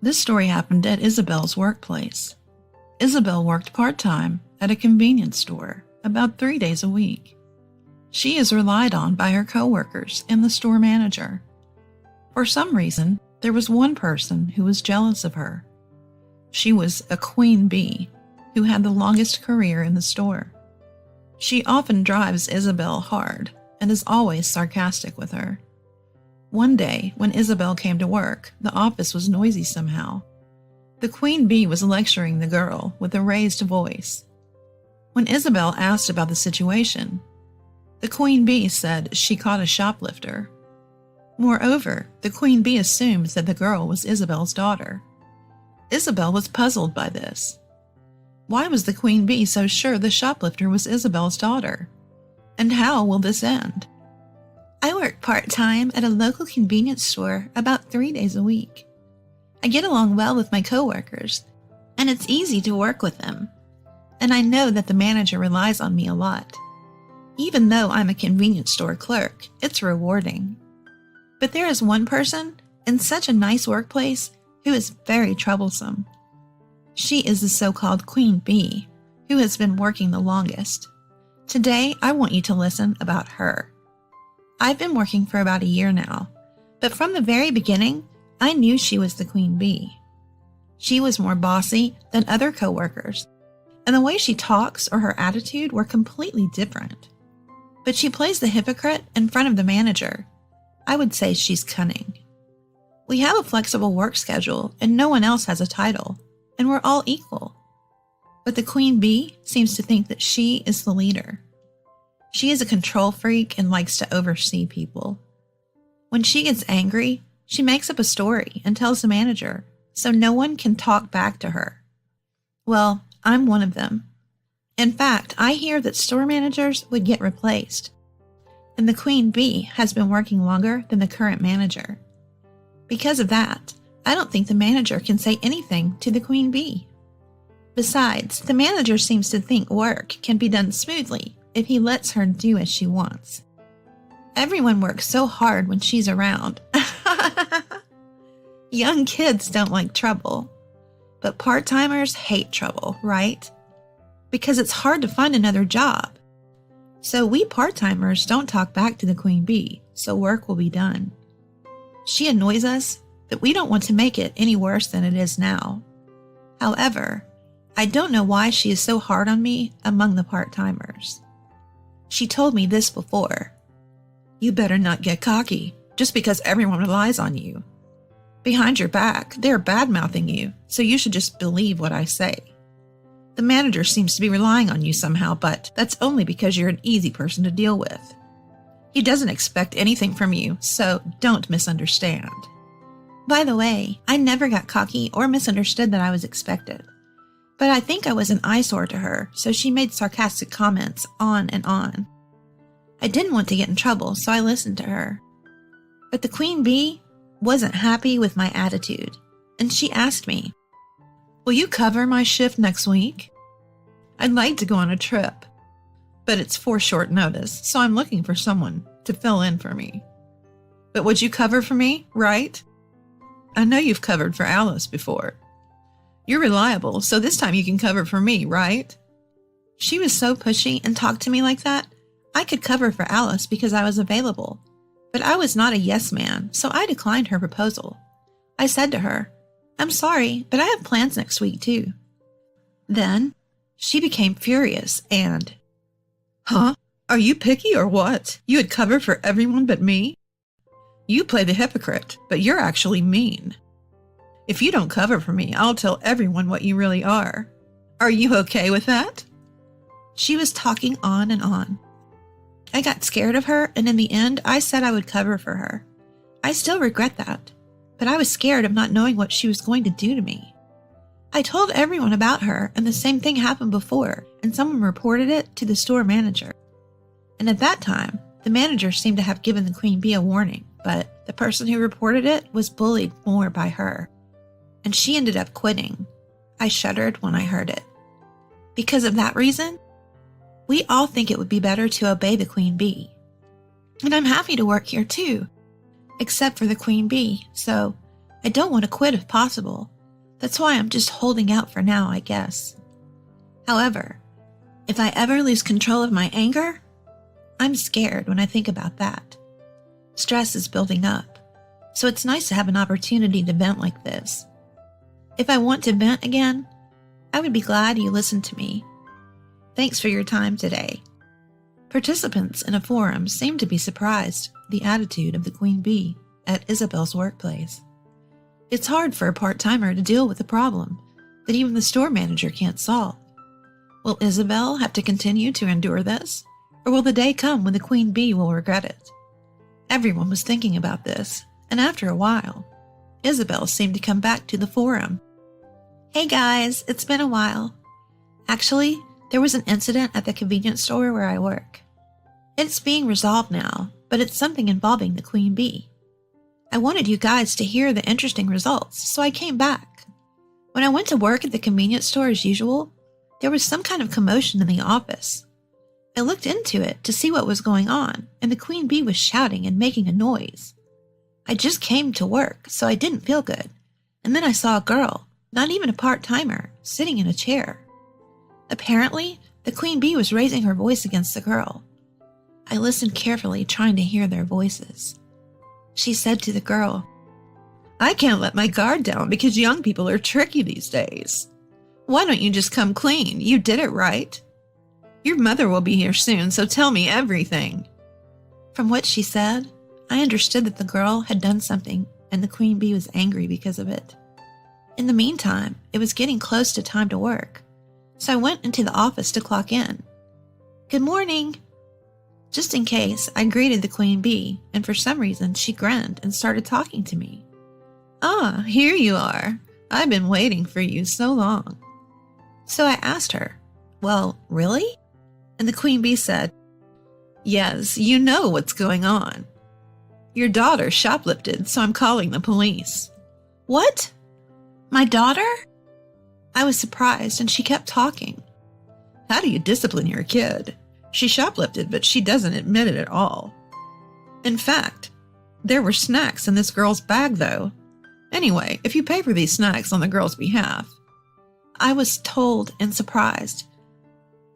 This story happened at Isabel's workplace. Isabel worked part-time at a convenience store about 3 days a week. She is relied on by her coworkers and the store manager. For some reason, there was one person who was jealous of her. She was a queen bee who had the longest career in the store. She often drives Isabel hard and is always sarcastic with her. One day, when Isabel came to work, the office was noisy somehow. The queen bee was lecturing the girl with a raised voice. When Isabel asked about the situation, the queen bee said she caught a shoplifter. Moreover, the queen bee assumed that the girl was Isabel's daughter. Isabel was puzzled by this. Why was the queen bee so sure the shoplifter was Isabel's daughter? And how will this end? I work part-time at a local convenience store about 3 days a week. I get along well with my coworkers, and it's easy to work with them. And I know that the manager relies on me a lot. Even though I'm a convenience store clerk, it's rewarding. But there is one person in such a nice workplace who is very troublesome. She is the so-called queen bee, who has been working the longest. Today, I want you to listen about her. I've been working for about a year now, but from the very beginning, I knew she was the queen bee. She was more bossy than other coworkers, and the way she talks or her attitude were completely different. But she plays the hypocrite in front of the manager. I would say she's cunning. We have a flexible work schedule, and no one else has a title, and we're all equal. But the queen bee seems to think that she is the leader. She is a control freak and likes to oversee people. When she gets angry, she makes up a story and tells the manager, so no one can talk back to her. Well, I'm one of them. In fact, I hear that store managers would get replaced, and the queen bee has been working longer than the current manager. Because of that, I don't think the manager can say anything to the queen bee. Besides, the manager seems to think work can be done smoothly if he lets her do as she wants. Everyone works so hard when she's around. Young kids don't like trouble, but part-timers hate trouble, right? Because it's hard to find another job. So we part-timers don't talk back to the queen bee, so work will be done. She annoys us, but we don't want to make it any worse than it is now. However, I don't know why she is so hard on me among the part-timers. She told me this before. You better not get cocky, just because everyone relies on you. Behind your back, they're bad-mouthing you, so you should just believe what I say. The manager seems to be relying on you somehow, but that's only because you're an easy person to deal with. He doesn't expect anything from you, so don't misunderstand. By the way, I never got cocky or misunderstood that I was expected. But I think I was an eyesore to her, so she made sarcastic comments on and on. I didn't want to get in trouble, so I listened to her. But the queen bee wasn't happy with my attitude, and she asked me, "Will you cover my shift next week? I'd like to go on a trip, but it's for short notice, so I'm looking for someone to fill in for me. But would you cover for me, right? I know you've covered for Alice before. You're reliable, so this time you can cover for me, right?" She was so pushy and talked to me like that. I could cover for Alice because I was available, but I was not a yes man, so I declined her proposal. I said to her, "I'm sorry, but I have plans next week too." Then she became furious and, "Huh? Are you picky or what? You would cover for everyone but me? You play the hypocrite, but you're actually mean. If you don't cover for me, I'll tell everyone what you really are. Are you okay with that?" She was talking on and on. I got scared of her, and in the end, I said I would cover for her. I still regret that, but I was scared of not knowing what she was going to do to me. I told everyone about her, and the same thing happened before, and someone reported it to the store manager. And at that time, the manager seemed to have given the queen bee a warning, but the person who reported it was bullied more by her. And she ended up quitting. I shuddered when I heard it. Because of that reason, we all think it would be better to obey the queen bee. And I'm happy to work here too, except for the queen bee, so I don't want to quit if possible. That's why I'm just holding out for now, I guess. However, if I ever lose control of my anger, I'm scared when I think about that. Stress is building up, so it's nice to have an opportunity to vent like this. If I want to vent again, I would be glad you listened to me. Thanks for your time today. Participants in a forum seemed to be surprised at the attitude of the queen bee at Isabel's workplace. It's hard for a part-timer to deal with a problem that even the store manager can't solve. Will Isabel have to continue to endure this, or will the day come when the queen bee will regret it? Everyone was thinking about this, and after a while, Isabel seemed to come back to the forum. Hey guys, it's been a while. Actually, there was an incident at the convenience store where I work. It's being resolved now, but it's something involving the queen bee. I wanted you guys to hear the interesting results, so I came back. When I went to work at the convenience store as usual, there was some kind of commotion in the office. I looked into it to see what was going on, and the queen bee was shouting and making a noise. I just came to work, so I didn't feel good, and then I saw a girl, not even a part-timer, sitting in a chair. Apparently, the queen bee was raising her voice against the girl. I listened carefully, trying to hear their voices. She said to the girl, "I can't let my guard down because young people are tricky these days. Why don't you just come clean? You did it right. Your mother will be here soon, so tell me everything." From what she said, I understood that the girl had done something and the queen bee was angry because of it. In the meantime, it was getting close to time to work, so I went into the office to clock in. "Good morning." Just in case, I greeted the queen bee, and for some reason she grinned and started talking to me. "Ah, here you are. I've been waiting for you so long." So I asked her, "Well, really?" And the queen bee said, "Yes, you know what's going on. Your daughter shoplifted, so I'm calling the police." "What? My daughter?" I was surprised, and she kept talking. "How do you discipline your kid? She shoplifted, but she doesn't admit it at all. In fact, there were snacks in this girl's bag, though. Anyway, if you pay for these snacks on the girl's behalf." I was told and surprised,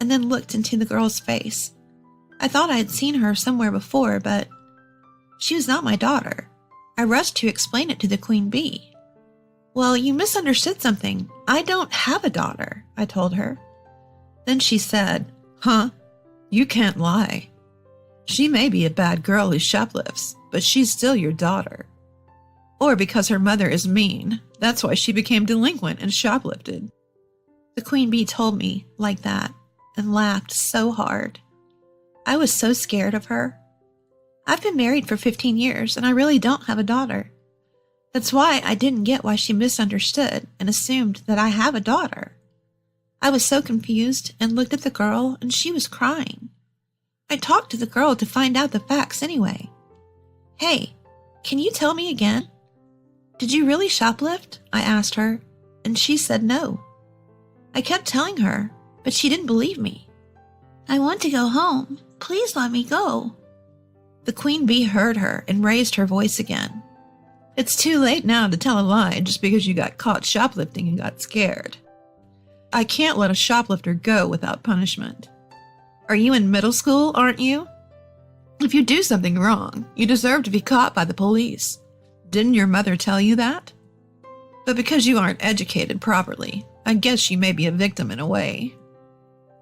and then looked into the girl's face. I thought I had seen her somewhere before, but she was not my daughter. I rushed to explain it to the queen bee. "Well, you misunderstood something. I don't have a daughter," I told her. Then she said, "Huh? You can't lie. She may be a bad girl who shoplifts, but she's still your daughter. Or because her mother is mean, that's why she became delinquent and shoplifted." The queen bee told me like that and laughed so hard. I was so scared of her. I've been married for 15 years and I really don't have a daughter. That's why I didn't get why she misunderstood and assumed that I have a daughter. I was so confused and looked at the girl, and she was crying. I talked to the girl to find out the facts anyway. "Hey, can you tell me again? Did you really shoplift?" I asked her, and she said no. I kept telling her, but she didn't believe me. "I want to go home. Please let me go." The queen bee heard her and raised her voice again. "It's too late now to tell a lie just because you got caught shoplifting and got scared. I can't let a shoplifter go without punishment. Are you in middle school, aren't you? If you do something wrong, you deserve to be caught by the police. Didn't your mother tell you that? But because you aren't educated properly, I guess you may be a victim in a way."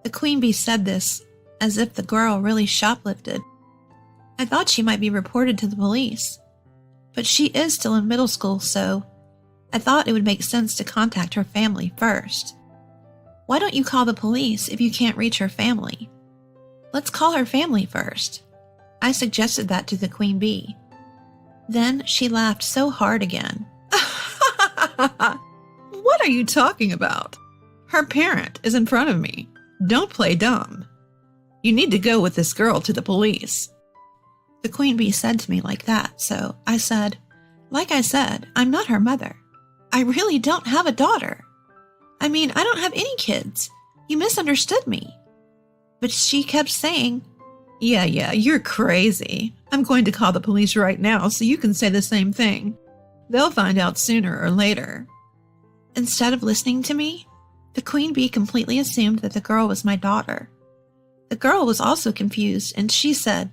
The queen bee said this as if the girl really shoplifted. I thought she might be reported to the police, but she is still in middle school, so I thought it would make sense to contact her family first. "Why don't you call the police if you can't reach her family? Let's call her family first." I suggested that to the queen bee. Then she laughed so hard again. "What are you talking about? Her parent is in front of me. Don't play dumb. You need to go with this girl to the police." The queen bee said to me like that, so I said, "Like I said, I'm not her mother. I really don't have a daughter. I mean, I don't have any kids. You misunderstood me." But she kept saying, Yeah, you're crazy. I'm going to call the police right now so you can say the same thing. They'll find out sooner or later. Instead of listening to me, the queen bee completely assumed that the girl was my daughter. The girl was also confused, and she said,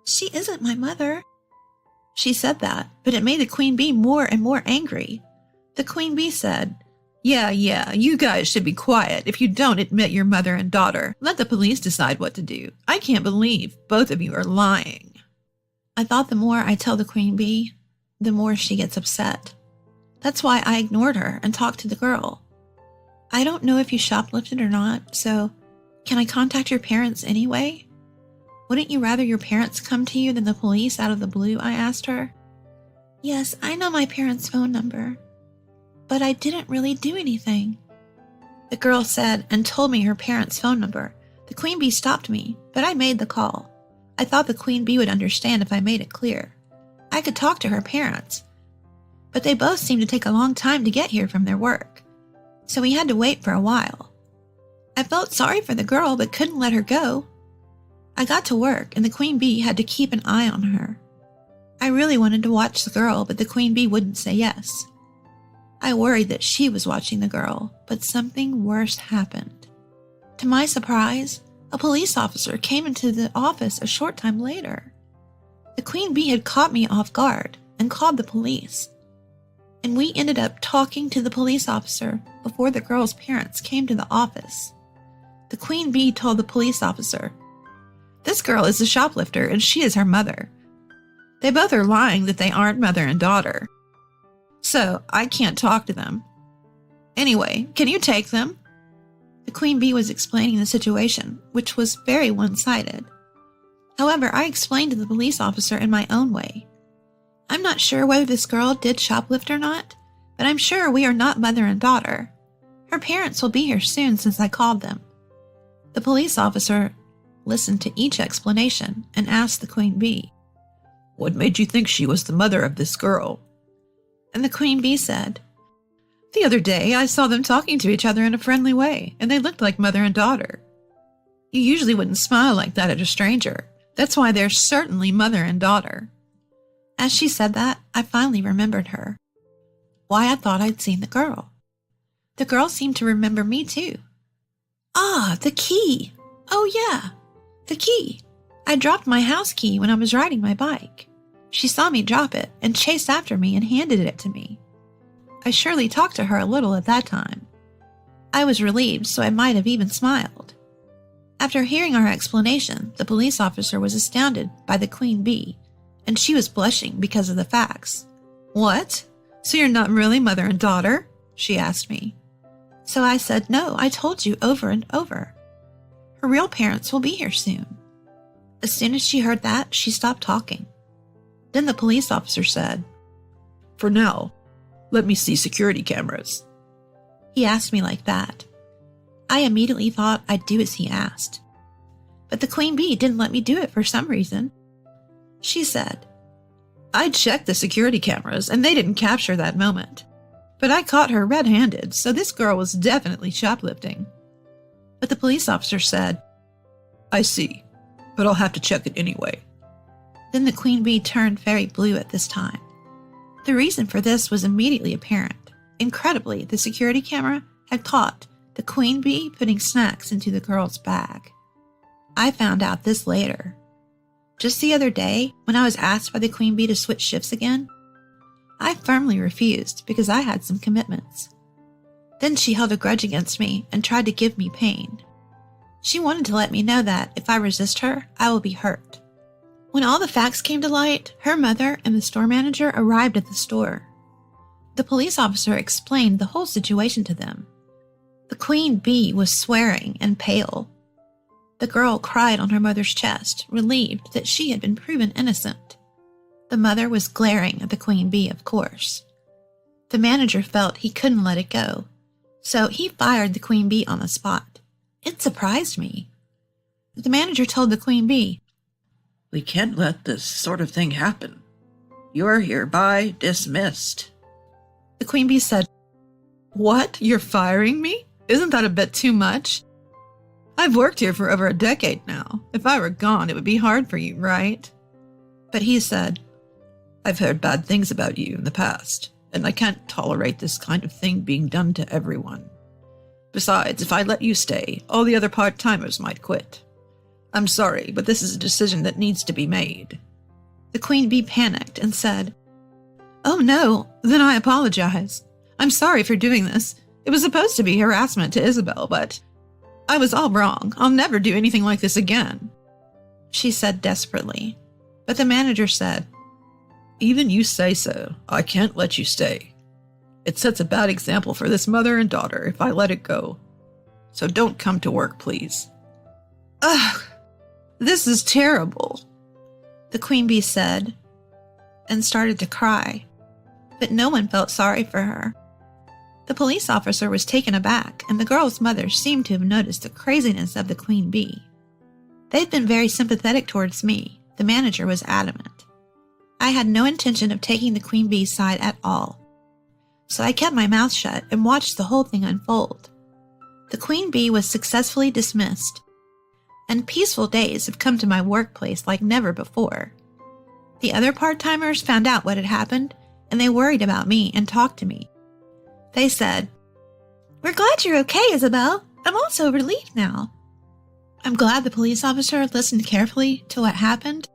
"She isn't my mother." She said that, but it made the queen bee more and more angry. The queen bee said, Yeah, you guys should be quiet if you don't admit you're mother and daughter. Let the police decide what to do. I can't believe both of you are lying." I thought the more I tell the queen bee, the more she gets upset. That's why I ignored her and talked to the girl. "I don't know if you shoplifted or not, so can I contact your parents anyway? Wouldn't you rather your parents come to you than the police out of the blue?" I asked her. "Yes, I know my parents' phone number, but I didn't really do anything," the girl said, and told me her parents' phone number. The queen bee stopped me, but I made the call. I thought the queen bee would understand if I made it clear. I could talk to her parents, but they both seemed to take a long time to get here from their work, so we had to wait for a while. I felt sorry for the girl, but couldn't let her go. I got to work, and the queen bee had to keep an eye on her. I really wanted to watch the girl, but the queen bee wouldn't say yes. I worried that she was watching the girl, but something worse happened. To my surprise, a police officer came into the office a short time later. The queen bee had caught me off guard and called the police, and we ended up talking to the police officer before the girl's parents came to the office. The queen bee told the police officer, "This girl is a shoplifter and she is her mother. They both are lying that they aren't mother and daughter. So I can't talk to them. Anyway, can you take them?" The queen bee was explaining the situation, which was very one-sided. However, I explained to the police officer in my own way. "I'm not sure whether this girl did shoplift or not, but I'm sure we are not mother and daughter. Her parents will be here soon since I called them." The police officer listened to each explanation and asked the queen bee, "What made you think she was the mother of this girl?" And the queen bee said, "The other day I saw them talking to each other in a friendly way, and they looked like mother and daughter. You usually wouldn't smile like that at a stranger. That's why they're certainly mother and daughter." As she said that, I finally remembered her. Why I thought I'd seen the girl. The girl seemed to remember me too. "Ah, the key! Oh yeah, the key. I dropped my house key when I was riding my bike. She saw me drop it and chased after me and handed it to me. I surely talked to her a little at that time. I was relieved, so I might have even smiled." After hearing our explanation, the police officer was astounded by the queen bee, and she was blushing because of the facts. "What? So you're not really mother and daughter?" she asked me. So I said, "No, I told you over and over. Her real parents will be here soon." As soon as she heard that, she stopped talking. Then the police officer said, "For now, let me see security cameras." He asked me like that. I immediately thought I'd do as he asked. But the queen bee didn't let me do it for some reason. She said, "I checked the security cameras and they didn't capture that moment. But I caught her red-handed, so this girl was definitely shoplifting." But the police officer said, "I see, but I'll have to check it anyway." Then the queen bee turned very blue at this time. The reason for this was immediately apparent. Incredibly, the security camera had caught the queen bee putting snacks into the girl's bag. I found out this later. Just the other day, when I was asked by the queen bee to switch shifts again, I firmly refused because I had some commitments. Then she held a grudge against me and tried to give me pain. She wanted to let me know that if I resist her, I will be hurt. When all the facts came to light, her mother and the store manager arrived at the store. The police officer explained the whole situation to them. The queen bee was swearing and pale. The girl cried on her mother's chest, relieved that she had been proven innocent. The mother was glaring at the queen bee, of course. The manager felt he couldn't let it go, so he fired the queen bee on the spot. It surprised me. The manager told the queen bee, "We can't let this sort of thing happen. You're hereby dismissed." The queen bee said, "What? You're firing me? Isn't that a bit too much? I've worked here for over a decade now. If I were gone, it would be hard for you, right?" But he said, I've heard bad things about you in the past, and I can't tolerate this kind of thing being done to everyone. Besides, if I let you stay, all the other part-timers might quit. I'm sorry, but this is a decision that needs to be made." The queen bee panicked and said, "Oh no, then I apologize. I'm sorry for doing this. It was supposed to be harassment to Isabel, but I was all wrong. I'll never do anything like this again," she said desperately. But the manager said, "Even you say so. I can't let you stay. It sets a bad example for this mother and daughter if I let it go. So don't come to work, please." "Ugh, this is terrible," the queen bee said, and started to cry. But no one felt sorry for her. The police officer was taken aback, and the girl's mother seemed to have noticed the craziness of the queen bee. "They've been very sympathetic towards me," the manager was adamant. "I had no intention of taking the queen bee's side at all. So I kept my mouth shut and watched the whole thing unfold. The queen bee was successfully dismissed, and peaceful days have come to my workplace like never before. The other part-timers found out what had happened, and they worried about me and talked to me. They said, 'We're glad you're okay, Isabel. I'm also relieved now.' I'm glad the police officer listened carefully to what happened,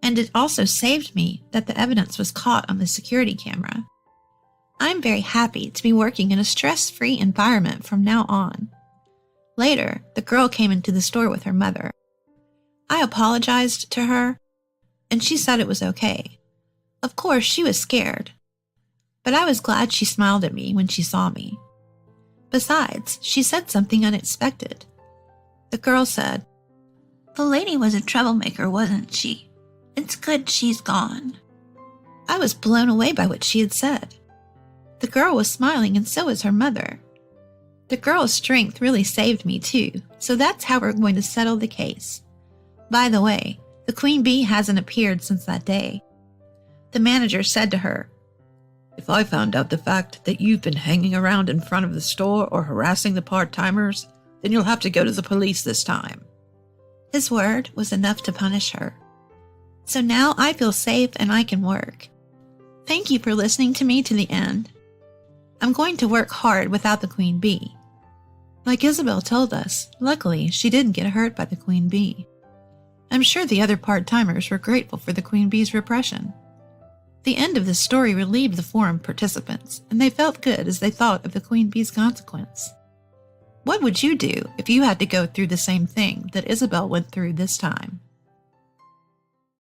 and it also saved me that the evidence was caught on the security camera. I'm very happy to be working in a stress-free environment from now on." Later, the girl came into the store with her mother. I apologized to her, and she said it was okay. Of course, she was scared, but I was glad she smiled at me when she saw me. Besides, she said something unexpected. The girl said, "The lady was a troublemaker, wasn't she? It's good she's gone." I was blown away by what she had said. The girl was smiling, and so was her mother. The girl's strength really saved me too, so that's how we're going to settle the case. By the way, the queen bee hasn't appeared since that day. The manager said to her, "If I found out the fact that you've been hanging around in front of the store or harassing the part-timers, then you'll have to go to the police this time." His word was enough to punish her. So now I feel safe and I can work. Thank you for listening to me to the end. I'm going to work hard without the queen bee. Like Isabel told us, luckily she didn't get hurt by the queen bee. I'm sure the other part-timers were grateful for the queen bee's repression. The end of this story relieved the forum participants, and they felt good as they thought of the queen bee's consequence. What would you do if you had to go through the same thing that Isabel went through this time?